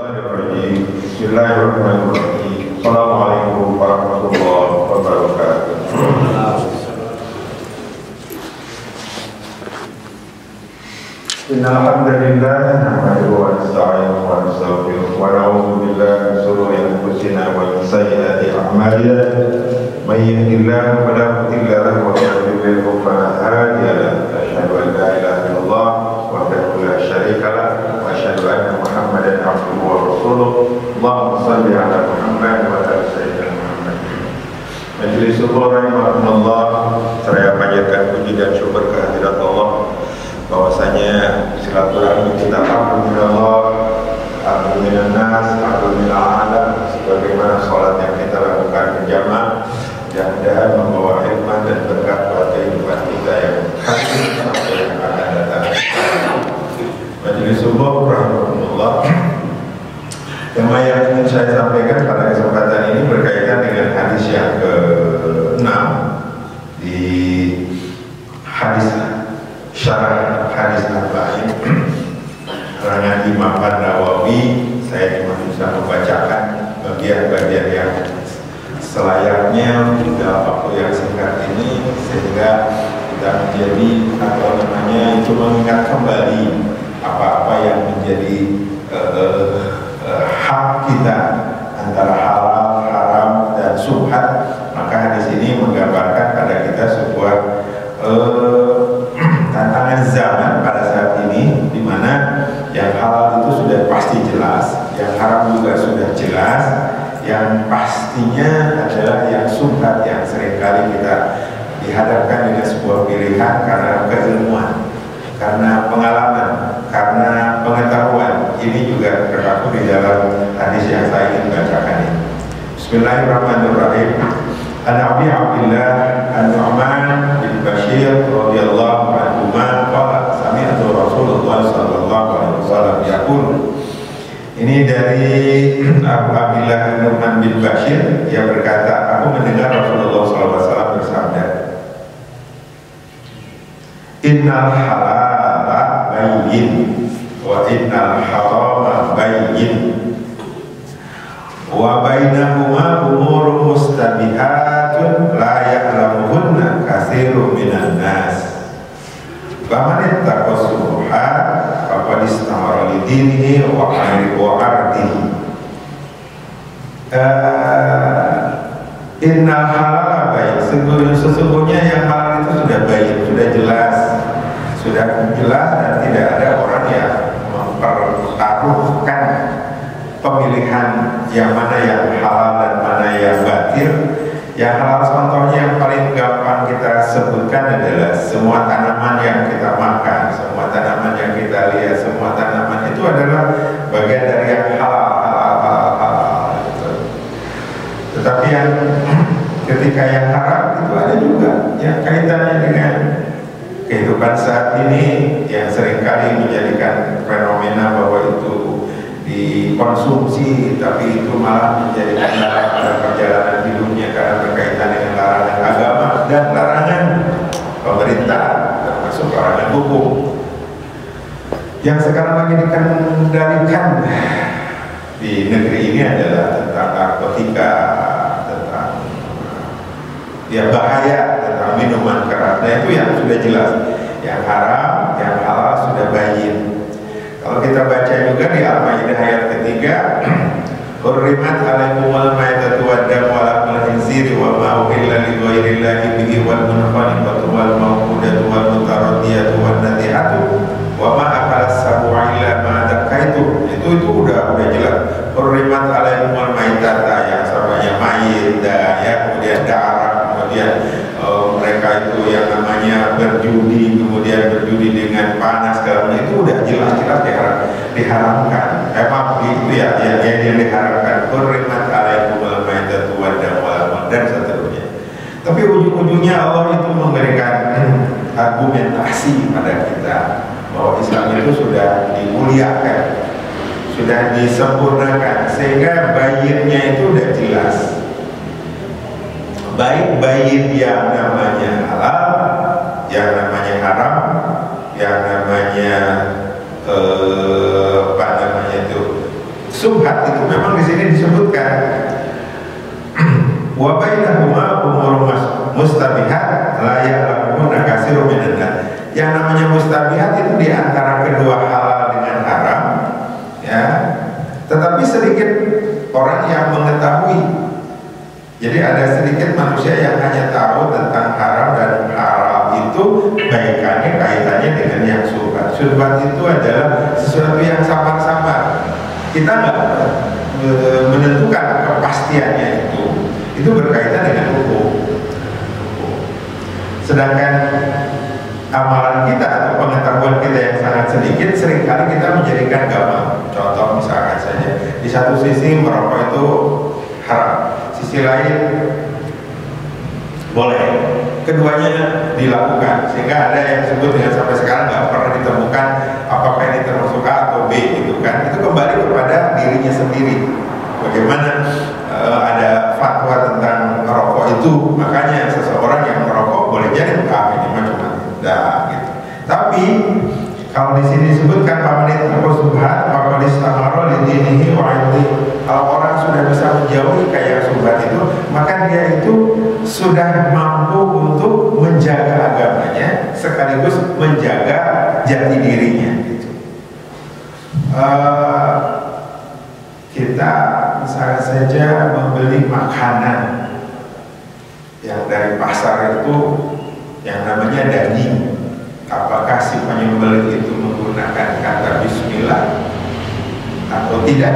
Bismillahirrahmanirrahim. Bismillahirrahmanirrahim. Assalamualaikum warahmatullahi wabarakatuh. Innal hamdalillah nahmaduhu wa nasta'inuhu wa nastaghfiruh wa na'udzu billahi min shururi anfusina wa min sayyiati a'malina. May yahdihillahu fala mudilla lahu wa may yudlil fala hadiya lahu. Asyhadu an la ilaha illallah wahdahu la syarika lahu wa asyhadu anna Muhammadan abduhu wa rasuluh. Allahumma shalli ala Muhammad wa ala sayyidina Muhammad. Majelis syukur rahimahumullah, saya panjatkan puji dan syukur kehadirat Allah bahwasanya silaturahmi kita alhamdulillah, alhamdulillah, alhamdulillah, sebagaimana sholat yang kita lakukan berjamaah, mudah-mudahan membawa hikmah dan berkah buat kehidupan kita yang hadir sampai yang akan datang. Majelis subuh rahimahullah, tema yang ingin saya sampaikan pada kesempatan ini berkaitan dengan hadis yang ke-6 di hadis syarah hadis Arba'in karangan Imam An-Nawawi. Saya cuma bisa membacakan bagian-bagian yang selayaknya dalam waktu yang singkat ini, sehingga kita menjadi itu mengingat kembali apa-apa yang menjadi hak kita antara halal, haram, dan subhat. Maka hadis ini menggambarkan pada kita sebuah tantangan zaman pada saat ini, di mana yang halal itu sudah pasti jelas, yang haram juga sudah jelas, yang pastinya adalah yang subhat yang seringkali kita dihadapkan dengan sebuah pilihan karena keilmuan, karena pengalaman, karena pengetahuan. Ini juga terdapat di dalam hadis yang saya ingin bacakan ini. Bismillahirrahmanirrahim. An Abi Abdillah An-Nu'man bin Bashir radhiyallahu anhu qala sami'tu Rasulullah sallallahu alaihi wasallam yaqul. Ini dari Abu Abdillah An-Nu'man bin Bashir, dia berkata, aku mendengar Rasulullah sallallahu alaihi wasallam bersabda, innal halala bayyin wa innal harama bayyin wa bainahuma umurun mustabihatun la ya'lamuhunna katsirun minan nas. Faman ittaqa subuhat faqad istamara li dinihi wa ardihi. Innal halala bayyin, sesungguhnya yang halal itu sudah bayyin, sudah jelas dan tidak ada orang yang mempertaruhkan pemilihan yang mana yang halal dan mana yang batil. Yang halal contohnya yang paling gampang kita sebutkan adalah semua tanaman yang kita makan, semua tanaman yang kita lihat, semua tanaman itu adalah bagian dari yang halal. Tetapi yang ketika yang haram itu ada juga yang kaitannya dengan kehidupan saat ini, yang seringkali menjadikan fenomena bahwa itu dikonsumsi, tapi itu malah menjadi kendala pada perjalanan hidupnya karena berkaitan dengan larangan agama dan larangan pemerintah, termasuk larangan hukum. Yang sekarang lagi dikendalikan di negeri ini adalah tentang narkotika, tentang bahaya, tentang minuman keras. Nah itu yang sudah jelas, yang haram, yang halal sudah bayyin. Kalau kita baca juga di Al-Maidah ayat ketiga, hurrimat alaikumul maitatu waddam wa lahmul khinziri wa ma uhilla li ghairillahi bihi wal munkhaniqatu wal mawqudatu wal mutaradiyatu wan nadihatu wa ma akalas sab'a illa ma dakaitu. Itu udah jelas. Hurrimat alaikumul maitata, yang samanya mayit, ya, kemudian darah, kemudian mereka itu yang namanya berjudi, kemudian berjudi dengan panas, segala macam itu udah jelas-jelas diharamkan. Itu yang diharamkan. Hurrimat alaikumul maitatu waddam dan seterusnya. Tapi ujung-ujungnya Allah itu memberikan argumentasi pada kita bahwa Islam itu sudah dimuliakan, sudah disempurnakan, sehingga bayinya itu udah jelas. Baik bayin yang namanya halal, yang namanya haram, yang namanya Subhat itu memang di sini disebutkan wa bainahuma umurun mustabihat la ya'lamuna katsirun minan nas. Yang namanya mustabihat itu di antara kedua halal dengan haram, ya. Tetapi sedikit orang yang mengetahui. Jadi ada sedikit manusia yang hanya tahu tentang haram dan halal itu kaitannya dengan yang syubhat. Syubhat itu adalah sesuatu yang samar-samar. Kita nggak menentukan kepastiannya itu berkaitan dengan hukum. Sedangkan amalan kita atau pengetahuan kita yang sangat sedikit, seringkali kita menjadikan gampang. Contoh misalkan saja, di satu sisi merokok itu haram, sisi lain boleh, keduanya dilakukan, sehingga ada yang disebut dengan sampai sekarang nggak pernah ditemukan apakah ini termasuk A atau B gitu kan. Itu kembali kepada dirinya sendiri. Bagaimana ada fatwa tentang merokok itu, makanya seseorang yang merokok boleh jadi ini cuma gitu. Tapi kalau di sini disebutkan pamanit atau subhat, maka distamaro lidinihi wa ilmi. Kalau orang sudah bisa menjauhi kayak subhat itu, maka dia itu sudah mampu untuk menjaga agamanya sekaligus menjaga jati dirinya. Gitu. Kita misalnya saja membeli makanan yang dari pasar itu yang namanya daging, apakah si penyembelih itu menggunakan kata bismillah atau tidak?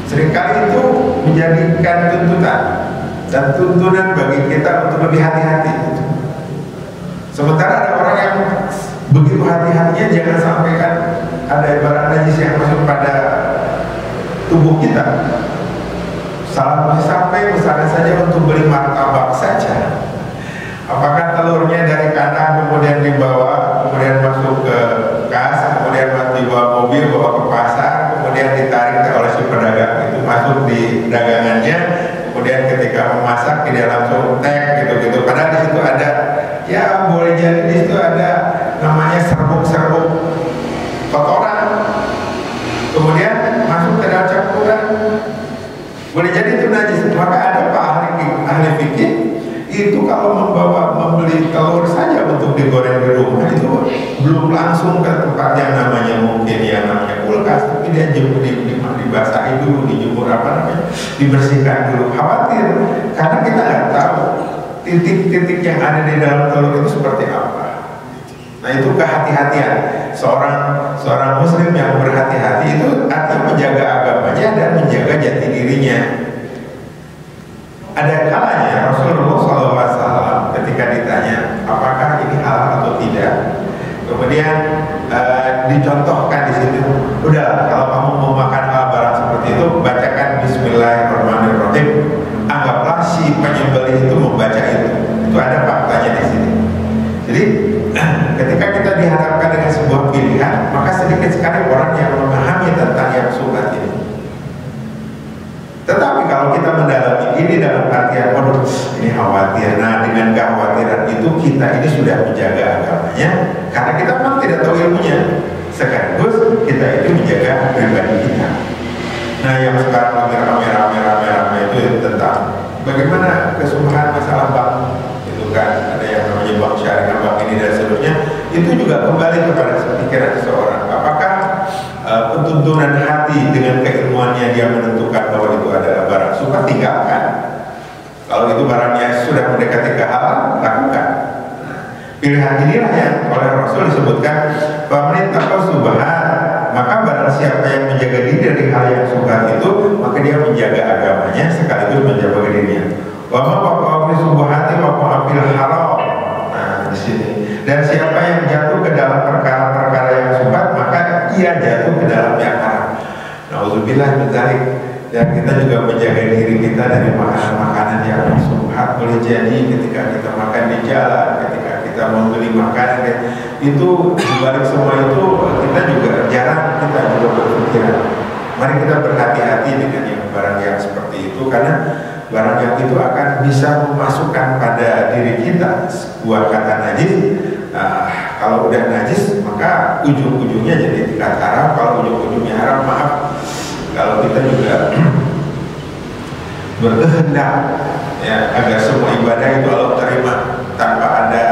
Seringkali itu menjadikan tuntutan dan tuntunan bagi kita untuk lebih hati-hati. Sementara ada orang yang begitu hati-hatinya jangan sampai kan ada barang najis yang masuk pada tubuh kita. Sampai misalnya saja untuk beli martabak saja, apakah telurnya dari kandang kemudian dibawa, kemudian masuk ke kas, kemudian dibawa mobil, bawa ke pasar, kemudian ditarik oleh si pedagang itu masuk di dagangannya, kemudian ketika memasak tidak langsung tek gitu-gitu. Padahal di situ ada, ya boleh jadi di situ ada namanya serbuk-serbuk kotoran, kemudian masuk ke dalam campuran, boleh jadi itu najis. Maka ada Pak ahli fikih itu kalau membeli telur saja untuk digoreng di rumah itu belum langsung ke tempat yang namanya mungkin yang namanya kulkas, tapi dia dibasahi dulu, dijemur dibersihkan dulu. Khawatir karena kita nggak tahu titik-titik yang ada di dalam telur itu seperti apa. Nah itu kehati-hatian seorang muslim yang berhati-hati itu artinya menjaga agamanya dan menjaga jati dirinya. Ada kalanya Rasulullah SAW ketika ditanya apakah ini halal atau tidak, kemudian dicontohkan di situ, udah kalau kamu mau makan barang seperti itu bacakan Bismillahirrahmanirrahim. Anggaplah si penyembelih itu membaca itu ada faktanya di sini. Jadi ketika kita dihadapkan dengan sebuah pilihan, maka sedikit sekali orang yang memahami tentang yang syubhat ini. Tetapi kalau kita mendalami ini dalam artian ini khawatir, nah dengan kekhawatiran itu kita ini sudah menjaga agamanya, karena kita memang tidak tahu ilmunya, sekaligus kita itu menjaga pribadi kita. Nah yang sekarang lagi rame-rame itu tentang bagaimana kesulitan masalah bank itu kan, ada yang namanya bank syariah, bank ini dan seterusnya. Itu juga kembali kepada pikiran seseorang, apakah tuntunan hati dengan keilmuannya dia menentukan bahwa itu adalah barang syubhat, tinggalkan. Kalau itu barangnya sudah mendekati ke halal, lakukan. Pilihan inilah yang oleh Rasul disebutkan faman ittaqa syubhat, maka barang siapa yang menjaga diri dari hal yang syubhat itu, maka dia menjaga agamanya sekaligus menjaga dirinya. Wa ma waqa'a fi syubhati waqa'a fil haram. Nah di sini, dan siapa yang jatuh ke dalam perkara-perkara yang syubhat, maka ia jatuh ke dalam yang haram. Nauzubillah min dzalik. Dan kita juga menjaga diri kita dari makanan-makanan yang syubhat. Boleh jadi ketika kita makan di jalan, ketika kita membeli makanan itu, dibalik semua itu kita juga jarang kita juga berpikiran. Mari kita berhati-hati dengan yang barang yang seperti itu, karena barang yang itu akan bisa memasukkan pada diri kita sebuah kata najis. Kalau udah najis maka ujung-ujungnya jadi tingkat haram. Kalau ujung-ujungnya haram, maaf, kalau kita juga berkehendak ya agar semua ibadah itu Allah terima tanpa ada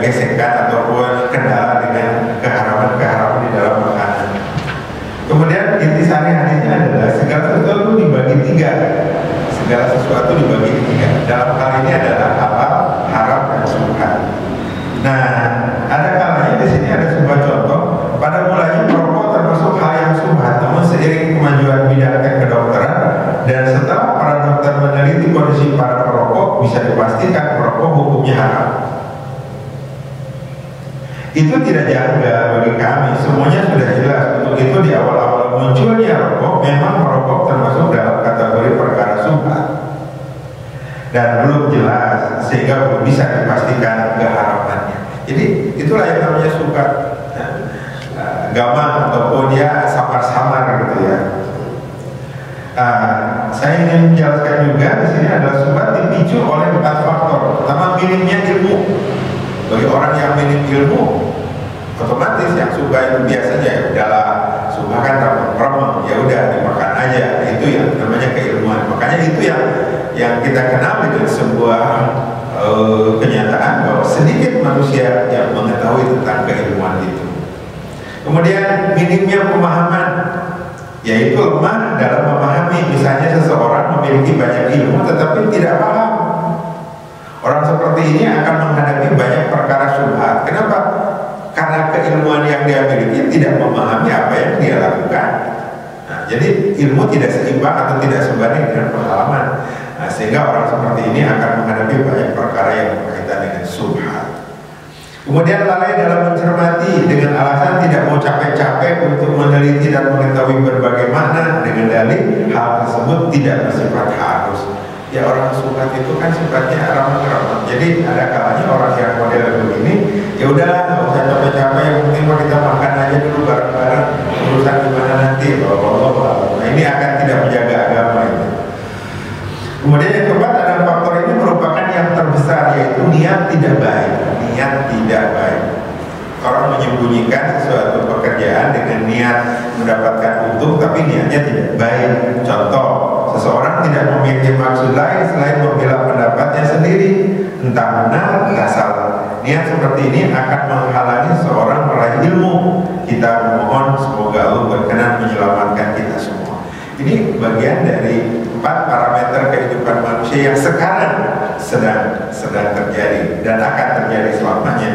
gesekan ataupun kendala dengan keharaman-keharaman di dalam makanan. Kemudian intisari hadisnya adalah segala sesuatu dibagi tiga. Segala sesuatu dibagi tiga. Dalam hal ini adalah halal, haram, dan subhan. Nah, ada kalanya di sini ada sebuah contoh. Pada mulanya merokok termasuk hal yang subhan, namun seiring kemajuan bidang kedokteran dan setelah para dokter meneliti kondisi para perokok, bisa dipastikan merokok hukumnya haram. Itu tidak janggal bagi kami, semuanya sudah jelas. Untuk itu di awal-awal munculnya rokok, memang merokok termasuk dalam kategori perkara subhan dan belum jelas sehingga belum bisa dipastikan keharamannya. Jadi itulah yang namanya subhan, gamang ataupun ya samar-samar gitu ya. Saya ingin menjelaskan juga di sini adalah subhan dipicu oleh 4 faktor. Pertama, minimnya ilmu. Bagi orang yang minim ilmu, otomatis yang subhan itu biasanya ya udahlah, subhan kan remeng, ya udah dimakan aja. Itu yang namanya keilmuan. Makanya itu yang kita kenal dengan sebuah kenyataan bahwa sedikit manusia yang mengetahui tentang keilmuan itu. Kemudian minimnya pemahaman, yaitu lemah dalam memahami. Misalnya seseorang memiliki banyak ilmu tetapi tidak paham. Orang seperti ini akan menghadapi banyak perkara syubhat. Kenapa? Karena keilmuan yang dia miliki tidak memahami apa yang dia lakukan. Nah, jadi ilmu tidak seimbang atau tidak sebanding dengan pengalaman. Nah, sehingga orang seperti ini akan menghadapi banyak perkara yang berkaitan dengan syubhat. Kemudian lalai dalam mencermati dengan alasan tidak mau capek-capek untuk meneliti dan mengetahui berbagai makna dengan dalih hal tersebut tidak bersifat harus. Ya orang subhan itu kan sifatnya ramah-ramah. Jadi ada kalanya orang yang model begini, ya udahlah nggak usah capek-capek, yang penting kita makan aja dulu bareng-bareng, urusan gimana nanti. Nah ini akan tidak menjaga agama itu. Kemudian yang keempat, ada faktor ini merupakan yang terbesar, yaitu niat tidak baik. Niat tidak baik. Orang menyembunyikan sesuatu pekerjaan dengan niat mendapatkan untung, tapi niatnya tidak baik. Contoh, seseorang tidak memiliki maksud lain selain membela pendapatnya sendiri, entah benar entah salah. Niat seperti ini akan menghalangi seorang meraih ilmu. Kita memohon semoga Allah berkenan menyelamatkan kita semua. Ini bagian dari 4 parameter kehidupan manusia yang sekarang sedang terjadi dan akan terjadi selamanya,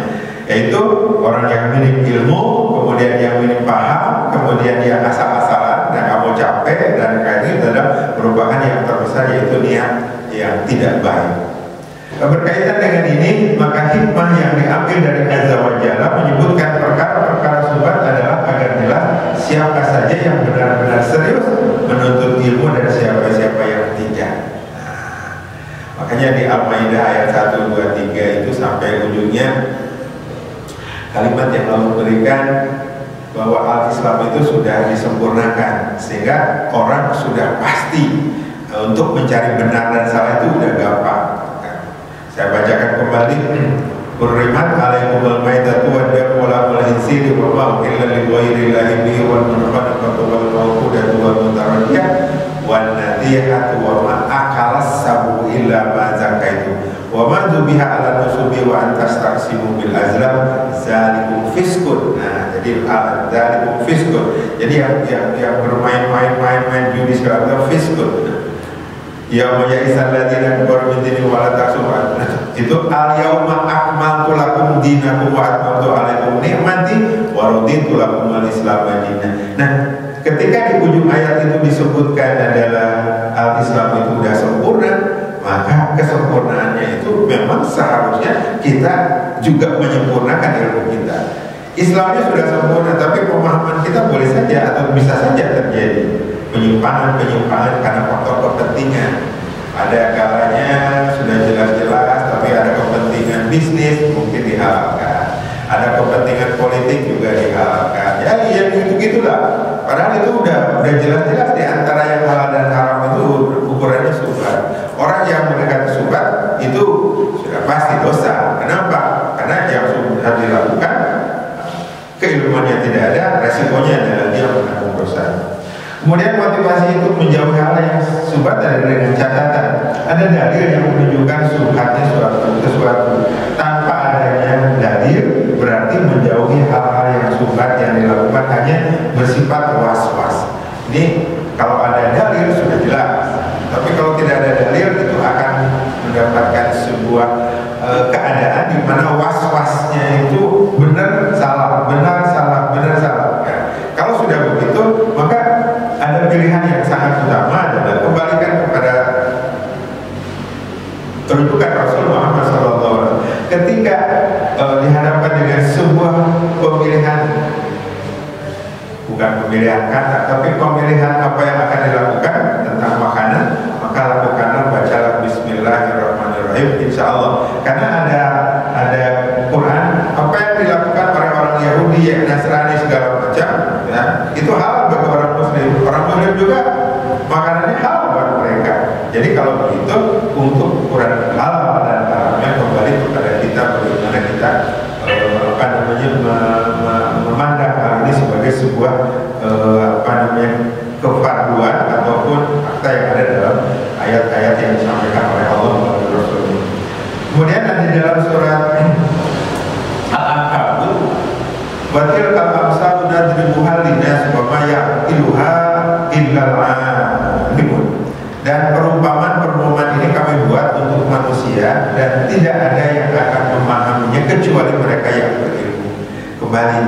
yaitu orang yang minim ilmu, kemudian yang minim paham, kemudian yang asal-asalan dan kamu capek, dan ini adalah merupakan yang terbesar, yaitu niat yang tidak baik. Berkaitan dengan ini, maka hikmah yang diambil dari Azza wa Jalla menyebutkan perkara-perkara syubhat adalah agar jelas siapa saja yang benar-benar serius menuntut ilmu dan siapa-siapa yang tidak. Makanya di Al-Maidah ayat 1, 2, 3 itu sampai ujungnya kalimat yang Allah berikan bahwa al-Islam itu sudah disempurnakan, sehingga orang sudah pasti untuk mencari benar dan salah itu udah gampang. Saya bacakan kembali. Hurrimat alaikumul maitatu wad damu wa lahmul khinziri wa ma uhilla li ghairillahi bihi wal munkhaniqatu wal mawqudatu wal mutaradiyah wan nadihatu wa ma akalas sabu illa ma zakaitu wa ma dzubiha ala nusubi wa antastaqsimu bil azlam zalikum fiskun. Nah, jadi zalikum fiskun. Jadi yang bermain judi segala macam fiskun. Ya mayyisal ladina kafaru min dini wa la tasubhan. Itu al yauma akmaltu lakum dinakum wa atmamtu alaikum ni'mati wa raditu lakum al-islam dinan. Nah, ketika di ujung ayat itu disebutkan adalah al-Islam itu sudah sempurna, maka kesempurnaannya itu memang seharusnya kita juga menyempurnakan ilmu kita. Islamnya sudah sempurna, tapi pemahaman kita boleh saja atau bisa saja terjadi penyimpangan karena faktor kepentingan. Ada kalanya sudah jelas-jelas, tapi ada kepentingan bisnis mungkin dihalalkan, ada kepentingan politik juga dihalalkan. Ya, yang gitu-gitulah. Padahal itu udah jelas-jelas di antara yang halal dan haram itu ukurannya syubhat. Orang yang mendekati syubhat itu sudah pasti dosa. Kenapa? Karena yang syubhat dilakukan keilmuannya tidak ada, resikonya adalah lagi yang menanggung dosa. Kemudian motivasi itu menjauhi hal yang subhat dengan catatan ada dalil yang menunjukkan subhatnya sesuatu. Tanpa adanya dalil berarti menjauhi hal-hal yang subhat yang dilakukan hanya bersifat was-was. Ini kalau ada dalil sudah jelas. Tapi kalau tidak ada dalil itu akan mendapatkan sebuah keadaan di mana was-wasnya itu benar salah, benar salah, benar salah. Ya. Kalau sudah begitu, maka ada pilihan yang sangat utama adalah kembalikan kepada rujukan Rasul Muhammad SAW. Ketika dihadapkan dengan sebuah pemilihan, bukan pemilihan kata, tapi pemilihan apa yang akan dilakukan tentang makanan, maka lakukanlah, bacalah Bismillahirrahmanirrahim, insya Allah. Karena ada Quran, apa yang dilakukan oleh orang Yahudi, Nasrani segala macam, ya, itu halal bagi orang Muslim. Orang Muslim juga makanannya halal buat mereka. Jadi kalau begitu, untuk ukuran halal dan haramnya kembali kepada kita, bagaimana kita memandang hal ini sebagai sebuah kefarduan ataupun fakta yang ada dalam ayat-ayat yang disampaikan oleh Allah melalui Rasulnya. Kemudian ada di dalam surat Al-Ankabut, "Watil al-amsalu nadribuha linnas wa ma yaqiluha illal 'alimun." Dan perumpamaan-perumpamaan ini kami buat untuk manusia dan tidak ada yang akan memahaminya kecuali mereka yang berilmu. Kembali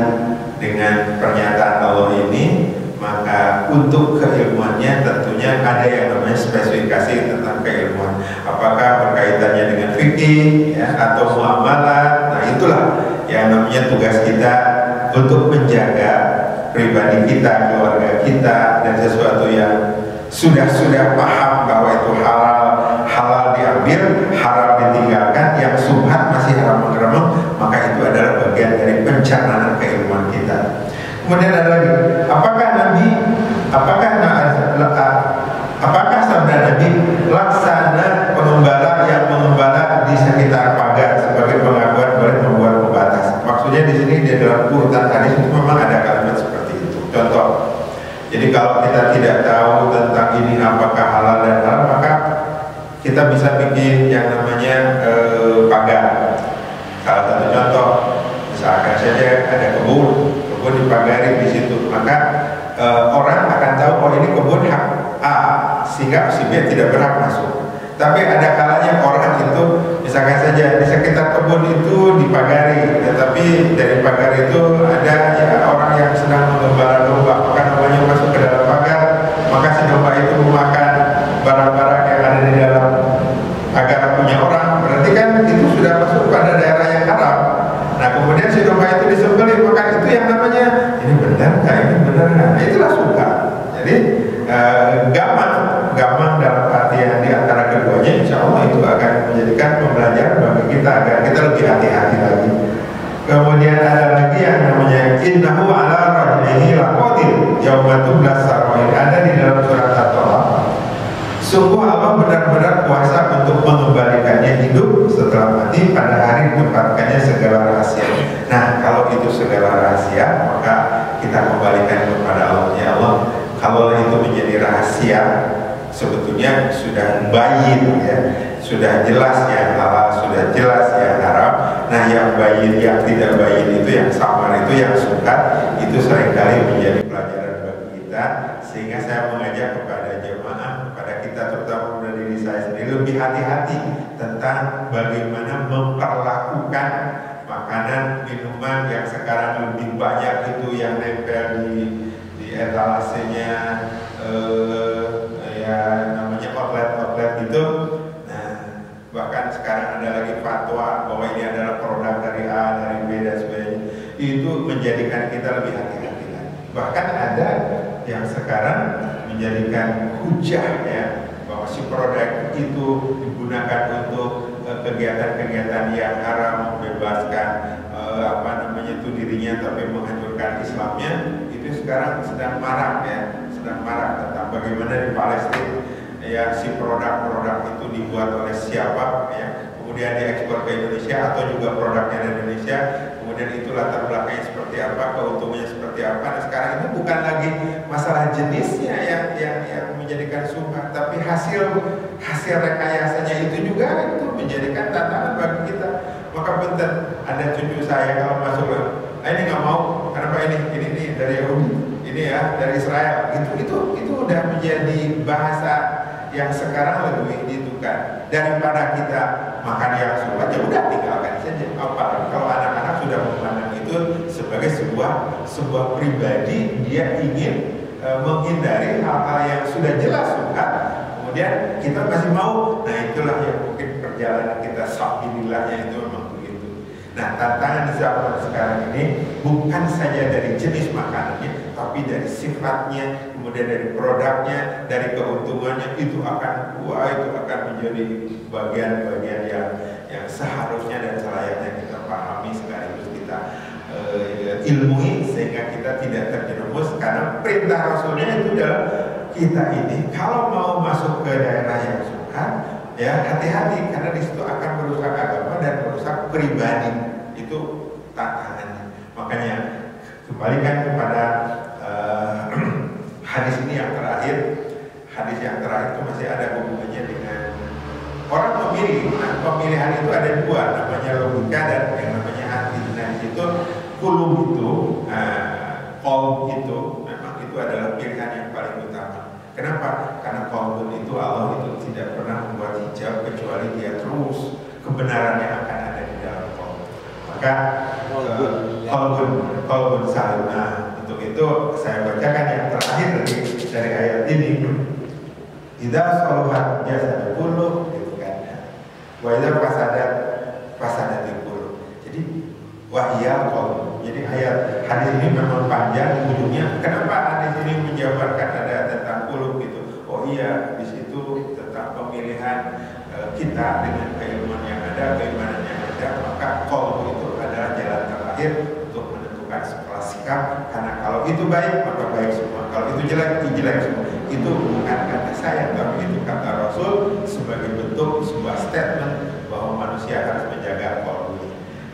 dengan pernyataan Allah ini, maka untuk keilmuannya tentunya ada yang namanya spesifikasi tentang keilmuan. Apakah berkaitannya dengan fikih, ya, atau muamalah. Nah, itulah yang namanya tugas kita untuk menjaga pribadi kita, keluarga kita, dan sesuatu yang sudah paham bahwa itu halal diambil, haram ditinggalkan, yang subhat masih haram-haram, maka itu adalah bagian dari pencernaan keilmuan kita. Kemudian ada lagi, apakah sabda Nabi laksana pengembala yang mengembala di sekitar pagar sebagai pengakuan boleh membuat pembatas. Maksudnya di sini di dalam urutan hadis itu memang ada kalimat seperti itu. Contoh, jadi kalau kita tidak tahu tentang ini apakah halal dan haram, maka kita bisa bikin yang namanya pagar. Salah satu contoh, misalkan saja ada kebun dipagari di situ, maka orang akan tahu oh ini kebun hak A, sehingga si B tidak berhak masuk. Tapi ada kalanya orang itu, misalkan saja di sekitar kebun itu dipagari, tetapi dari pagar itu ada ya, orang yang sedang mengembala domba, maka namanya masuk ke dalam pagar, maka si domba itu memakan barang-barang yang ada di dalam pagar punya orang, berarti kan itu sudah masuk pada daerah yang haram. Nah, kemudian si domba itu disembelih, maka itu yang namanya ini benar nggak, ini benar nggak? Nah, itulah suka. Jadi gamang dalam artian di antara keduanya, insya Allah itu akan menjadikan pembelajaran bagi kita agar kita lebih hati-hati lagi. Kemudian ada lagi yang namanya innahu ala rajlihi laqadir yauma tublas sarair, ada di dalam surat At-Talaq. Sungguh Allah benar-benar kuasa untuk mengembalikannya hidup setelah mati pada hari ditempatkannya segala rahasia. Nah, kalau itu segala rahasia, maka kita kembalikan kepada Allah. Ya Allah, kalau itu menjadi rahasia, sebetulnya sudah bayin, ya, sudah jelas yang halal, sudah jelas yang haram. Nah, yang bayin, yang tidak bayin itu, yang samar itu, yang suka itu seringkali menjadi pelajaran bagi kita. Sehingga saya mengajak kepada jemaah, kepada kita terutama pada diri saya sendiri, lebih hati-hati tentang bagaimana memperlakukan makanan, minuman yang sekarang lebih banyak itu yang nempel di etalasenya, ya namanya outlet gitu. Nah, bahkan sekarang ada lagi fatwa bahwa ini adalah produk dari A, dari B dan sebagainya. Itu menjadikan kita lebih hati-hati lagi. Bahkan ada yang sekarang menjadikan hujah, ya, bahwa si produk itu digunakan untuk kegiatan-kegiatan yang haram, membebaskan itu dirinya tapi menghancurkan Islamnya. Itu sekarang sedang marak, ya, sedang marak tentang bagaimana di Palestina, ya, si produk-produk itu dibuat oleh siapa, ya, kemudian kemudian diekspor ke Indonesia atau juga produknya dari Indonesia, kemudian itu latar belakangnya seperti apa, keuntungannya seperti apa. Nah sekarang ini bukan lagi masalah jenisnya yang menjadikan subhat, tapi hasil rekayasanya itu juga itu menjadikan tantangan bagi kita. Maka benar ada cucu saya kalau masuk, ini nggak mau, kenapa ini dari Yahudi, ini ya dari Israel, itu udah menjadi bahasa yang sekarang lebih ditukan. Daripada kita makan yang subhat, ya udah tinggalkan saja. Apalagi kalau anak-anak sudah memandang itu sebagai sebuah pribadi, dia ingin menghindari hal-hal yang sudah jelas subhat, kemudian kita masih mau. Nah itulah yang mungkin perjalanan kita sabilillahnya itu memang begitu. Nah tantangan di zaman sekarang ini bukan saja dari jenis makanannya, tapi dari sifatnya, kemudian dari produknya, dari keuntungannya, itu akan menjadi bagian-bagian yang seharusnya dan selayaknya kita pahami sekaligus kita ilmui, sehingga kita tidak terjerumus. Karena perintah Rasulnya itu adalah kita ini kalau mau masuk ke daerah yang subhat, ya hati-hati, karena di situ akan merusak agama dan merusak pribadi. Itu tantangannya. Makanya kembalikan kepada hadis ini yang terakhir. Hadis yang terakhir itu masih ada hubungannya dengan orang memilih. Nah, pemilihan itu ada dua, namanya logika dan yang namanya hati. Nah, di situ kulub itu, qalb itu, memang itu adalah pilihan yang paling utama. Kenapa? Karena qalbun itu Allah itu tidak pernah membuat hijab kecuali dia terus kebenarannya akan ada di dalam qalb. Maka qalbun salim. Nah, untuk itu saya bacakan yang terakhir dari ayat ini. Idza saluhat jasad kullu, gitu kan. Wa idza fasadatil kullu. Jadi wahiyal qalb. Jadi hadis ini memang panjang ujungnya. Kenapa hadis ini menjabarkan ada tentang kulub gitu? Oh iya, di situ tentang pemilihan kita dengan keilmuan yang ada, keimanan yang ada. Maka qalb itu adalah jalan terakhir untuk menentukan sebuah sikap. Karena kalau itu baik, maka baik semua. Kalau itu jelek, itu jelek semua. Itu bukan kata saya, tapi itu kata Rasul sebagai bentuk sebuah statement bahwa manusia harus menjaga qalb.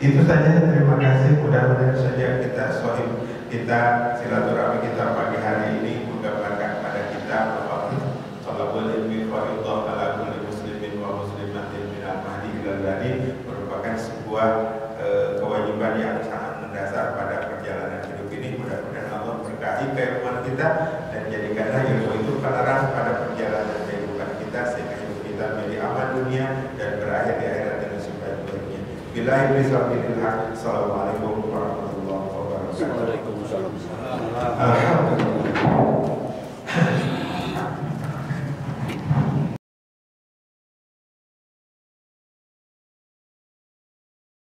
Itu saja, terima kasih. Mudah-mudahan saja kita silaturahmi kita pagi hari ini menggambarkan kepada kita bahwa talabul ilmi fardhu ala kulli muslimin wa muslimatin min al-mahdi ilal lahdi merupakan sebuah kewajiban yang sangat mendasar pada perjalanan hidup ini. Mudah-mudahan Allah berkahi keilmuan kita dan jadikanlah ilmu itu penerang pada perjalanan kehidupan kita, sehingga hidup kita menjadi aman dunia dan berakhir di akhirat dengan sebaik-baiknya. Billahi bismillahil haq. Assalamualaikum warahmatullahi wabarakatuh. Waalaikumsalam. Alhamdulillah.